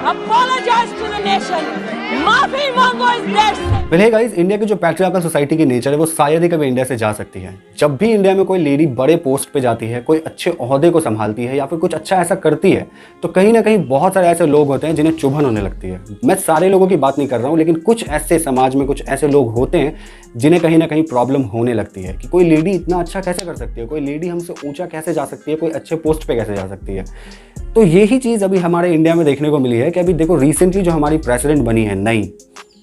Apologize to the nation. माफी मांगो इस देश से। पहले गाइस, इंडिया की जो पैट्रियार्कल सोसाइटी की नेचर है वो शायद ही कभी इंडिया से जा सकती है। जब भी इंडिया में कोई लेडी बड़े पोस्ट पे जाती है, कोई अच्छे ओहदे को संभालती है या फिर कुछ अच्छा ऐसा करती है, तो कहीं ना कहीं बहुत सारे ऐसे लोग होते हैं जिन्हें चुभन होने लगती है। मैं सारे लोगों की बात नहीं कर रहा हूँ, लेकिन कुछ ऐसे समाज में कुछ ऐसे लोग होते हैं जिन्हें कहीं ना कहीं प्रॉब्लम होने लगती है कि कोई लेडी इतना अच्छा कैसे कर सकती है, कोई लेडी हमसे ऊंचा कैसे जा सकती है, कोई अच्छे पोस्ट पे कैसे जा सकती है। तो यही चीज़ अभी हमारे इंडिया में देखने को मिली है कि अभी देखो, रिसेंटली जो हमारी प्रेसिडेंट बनी है नई,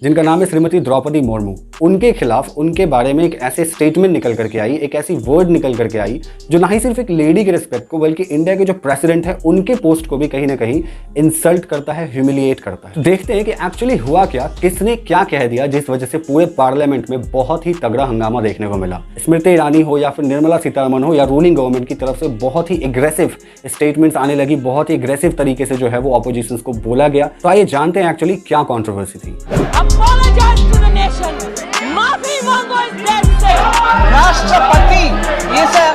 जिनका नाम है श्रीमती द्रौपदी मुर्मू, उनके खिलाफ उनके बारे में एक ऐसे स्टेटमेंट निकल करके आई, एक ऐसी वर्ड निकल करके आई जो ना ही सिर्फ एक लेडी के रिस्पेक्ट को बल्कि इंडिया के जो प्रेसिडेंट है उनके पोस्ट को भी कहीं ना कहीं इंसल्ट करता है, ह्यूमिलिएट करता है। देखते हैं कि एक्चुअली हुआ क्या, किसने क्या कह दिया जिस वजह से पूरे पार्लियामेंट में बहुत ही तगड़ा हंगामा देखने को मिला। स्मृति ईरानी हो या फिर निर्मला सीतारमण हो या रूलिंग गवर्नमेंट की तरफ से बहुत ही एग्रेसिव स्टेटमेंट्स आने लगी, बहुत ही एग्रेसिव तरीके से जो है वो ऑपोजिशन को बोला गया। तो आइए जानते हैं एक्चुअली क्या कॉन्ट्रोवर्सी थी। Apologize to the nation. माफी मांगो इस देश से। राष्ट्रपति is a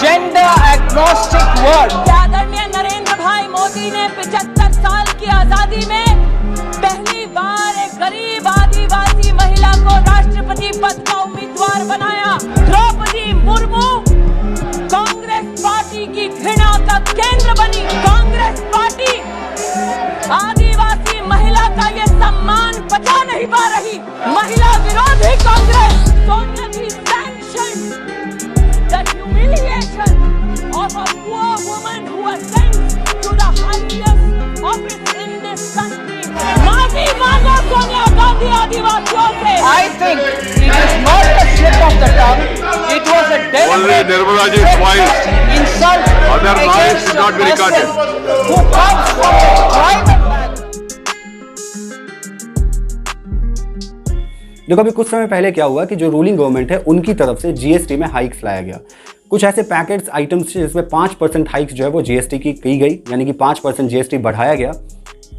gender agnostic word. आदरणीय नरेंद्र भाई मोदी ने 75 साल की आजादी में पहली बार एक गरीब आदिवासी महिला को राष्ट्रपति पद का उम्मीदवार बनाया। द्रौपदी मुर्मू कांग्रेस पार्टी की घृणा का केंद्र बनी। कांग्रेस पार्टी आदिवासी महिला का ये सम्मान पचा नहीं पा रही। महिला विरोधी कांग्रेस सोनिया जी sanctioned the humiliation of a poor woman who ascends to the highest office in this country. माफी मांगो सोनिया गांधी आदिवासियों से। I think it is not a slip of the tongue. It was a deliberate insult against a person who comes from a private. देखो, अभी कुछ समय पहले क्या हुआ कि जो रूलिंग गवर्नमेंट है उनकी तरफ से जीएसटी में हाइक्स लाया गया। कुछ ऐसे पैकेट्स आइटम्स जिसमें 5% हाइक्स जो है वो जीएसटी की गई, यानी कि 5% जीएसटी बढ़ाया गया।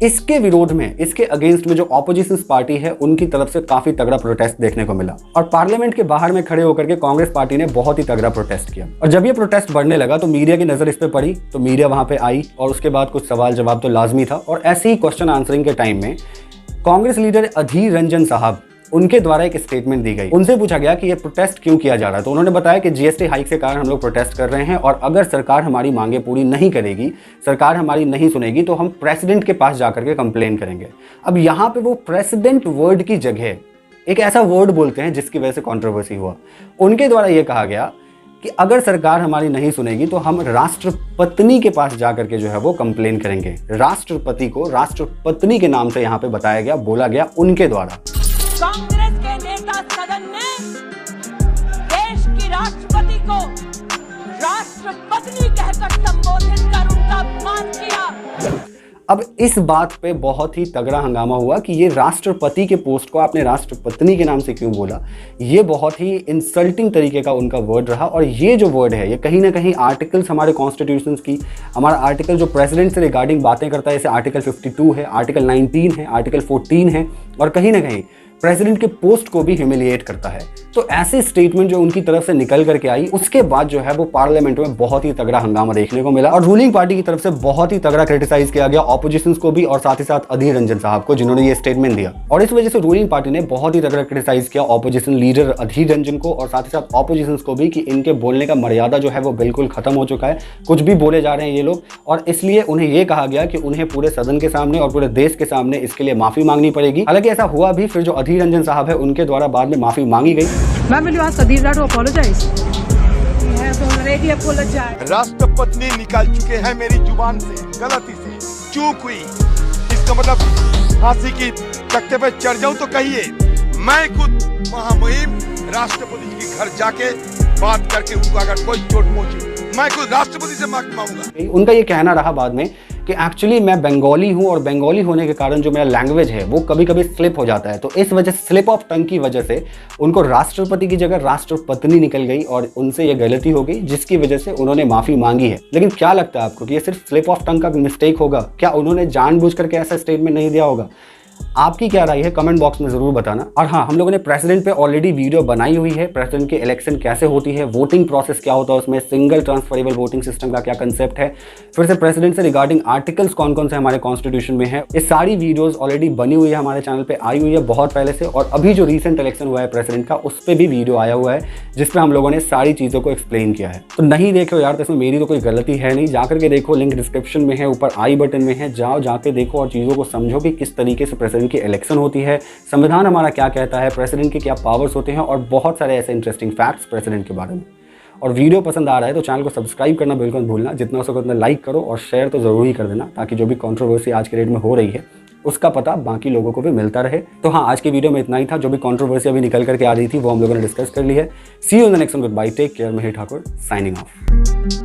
इसके विरोध में, इसके अगेंस्ट में जो ऑपोजिशन पार्टी है उनकी तरफ से काफी तगड़ा प्रोटेस्ट देखने को मिला और पार्लियामेंट के बाहर में खड़े होकर के कांग्रेस पार्टी ने बहुत ही तगड़ा प्रोटेस्ट किया। और जब ये प्रोटेस्ट बढ़ने लगा तो मीडिया की नजर इस पे पड़ी, तो मीडिया वहां पे आई और उसके बाद कुछ सवाल जवाब तो लाजमी था। और ऐसे ही क्वेश्चन आंसरिंग के टाइम में कांग्रेस लीडर अधीर रंजन साहब, उनके द्वारा एक स्टेटमेंट दी गई। उनसे पूछा गया कि ये प्रोटेस्ट क्यों किया जा रहा है, तो उन्होंने बताया कि जीएसटी हाइक के कारण हम लोग प्रोटेस्ट कर रहे हैं और अगर सरकार हमारी मांगे पूरी नहीं करेगी, सरकार हमारी नहीं सुनेगी, तो हम प्रेसिडेंट के पास जाकर के कंप्लेन करेंगे। अब यहाँ पे वो प्रेसिडेंट वर्ड की जगह एक ऐसा वर्ड बोलते हैं जिसकी वजह से कंट्रोवर्सी हुआ। उनके द्वारा ये कहा गया कि अगर सरकार हमारी नहीं सुनेगी तो हम राष्ट्रपत्नी के पास जाकर के जो है वो कंप्लेन करेंगे। राष्ट्रपति को राष्ट्रपत्नी के नाम से यहाँ पे बताया गया, बोला गया उनके द्वारा। कांग्रेस के नेता सदन ने देश की राष्ट्रपति को राष्ट्रपत्नी कहकर संबोधित कर उनका अपमान किया। अब इस बात पे बहुत ही तगड़ा हंगामा हुआ कि ये राष्ट्रपति के पोस्ट को आपने राष्ट्रपत्नी के नाम से क्यों बोला। ये बहुत ही इंसल्टिंग तरीके का उनका वर्ड रहा और ये जो वर्ड है ये कहीं ना कहीं आर्टिकल्स हमारे कॉन्स्टिट्यूशन की, हमारा आर्टिकल जो प्रेसिडेंट से रिगार्डिंग बातें करता है, जैसे आर्टिकल 52 है, आर्टिकल 19 है, आर्टिकल 14 है और कहीं ना कहीं प्रेसिडेंट के पोस्ट को भी ह्यूमिलिएट करता है। तो ऐसे स्टेटमेंट जो उनकी तरफ से निकल करके आई, उसके बाद जो है वो पार्लियामेंट में बहुत ही तगड़ा हंगामा देखने को मिला और रूलिंग पार्टी की तरफ से बहुत ही तगड़ा क्रिटिसाइज किया गया, ऑपोजिशन को भी और साथ ही साथ अधीर रंजन साहब को, जिन्होंने ये स्टेटमेंट दिया। और इस वजह से रूलिंग पार्टी ने बहुत ही तगड़ा क्रिटिसाइज किया ऑपोजिशन लीडर अधीर रंजन को और साथ ही साथ ऑपोजिशन को भी कि इनके बोलने का मर्यादा जो है वो बिल्कुल खत्म हो चुका है, कुछ भी बोले जा रहे हैं ये लोग। और इसलिए उन्हें ये कहा गया कि उन्हें पूरे सदन के सामने और पूरे देश के सामने इसके लिए माफी मांगनी पड़ेगी। हालांकि ऐसा हुआ भी, फिर जो अधीर रंजन साहब है उनके द्वारा बाद में माफी मांगी गई। Ma'am, will you ask Adhir to apologize? He has already apologized. राष्ट्रपति निकाल चुके हैं मेरी जुबान से, गलती से चूक हुई। इसका मतलब फांसी की तख्ते पे चढ़ जाऊं तो कहिए, मैं खुद महामुहिम राष्ट्रपति के घर जाके बात करके उनको अगर कोई चोट पहुंची, मैं खुद राष्ट्रपति से माफी मांगूंगा। उनका ये कहना रहा बाद में कि एक्चुअली मैं बंगाली हूँ और बंगाली होने के कारण जो मेरा लैंग्वेज है वो कभी कभी स्लिप हो जाता है, तो इस वजह से स्लिप ऑफ टंग की वजह से उनको राष्ट्रपति की जगह राष्ट्रपत्नी निकल गई और उनसे ये गलती हो गई, जिसकी वजह से उन्होंने माफी मांगी है। लेकिन क्या लगता है आपको कि ये सिर्फ स्लिप ऑफ टंग का मिस्टेक होगा? क्या उन्होंने जानबूझ करके ऐसा स्टेटमेंट नहीं दिया होगा? आपकी क्या राय है कमेंट बॉक्स में जरूर बताना। और हाँ, हम लोगों ने प्रेसिडेंट पे ऑलरेडी वीडियो बनाई हुई है, प्रेसिडेंट की इलेक्शन कैसे होती है, वोटिंग प्रोसेस क्या होता है उसमें, सिंगल ट्रांसफरेबल वोटिंग सिस्टम का क्या कंसेप्ट है, फिर से प्रेसिडेंट से रिगार्डिंग आर्टिकल्स कौन कौन से हमारे कॉन्स्टिट्यूशन में है। ये सारी वीडियोस ऑलरेडी बनी हुई है, हमारे चैनल पे आई हुई है बहुत पहले से। और अभी जो रिसेंट इलेक्शन हुआ है प्रेसिडेंट का, उस पर भी वीडियो आया हुआ है जिसपे हम लोगों ने सारी चीज़ों को एक्सप्लेन किया है। तो नहीं देखो यार, तो इसमें मेरी तो कोई गलती है नहीं, जाकर के देखो, लिंक डिस्क्रिप्शन में है, ऊपर आई बटन में है, जाओ जाके देखो और चीज़ों को समझो कि किस तरीके से प्रेसिडेंट की इलेक्शन होती है, संविधान हमारा क्या कहता है, प्रेसिडेंट के क्या पावर्स होते हैं, और बहुत सारे ऐसे इंटरेस्टिंग फैक्ट्स प्रेसिडेंट के बारे में। और वीडियो पसंद आ रहा है तो चैनल को सब्सक्राइब करना बिल्कुल मत भूलना, जितना हो सके उतना लाइक करो और शेयर तो ज़रूर ही कर देना, ताकि जो भी कंट्रोवर्सी आज के डेट में हो रही है उसका पता बाकी लोगों को भी मिलता रहे। तो हाँ, आज की वीडियो में इतना ही था। जो भी कंट्रोवर्सी अभी निकल करके आ रही थी वो हम लोगों ने डिस्कस कर ली है। See you in the next one, goodbye, take care. Mahesh Thakur signing of.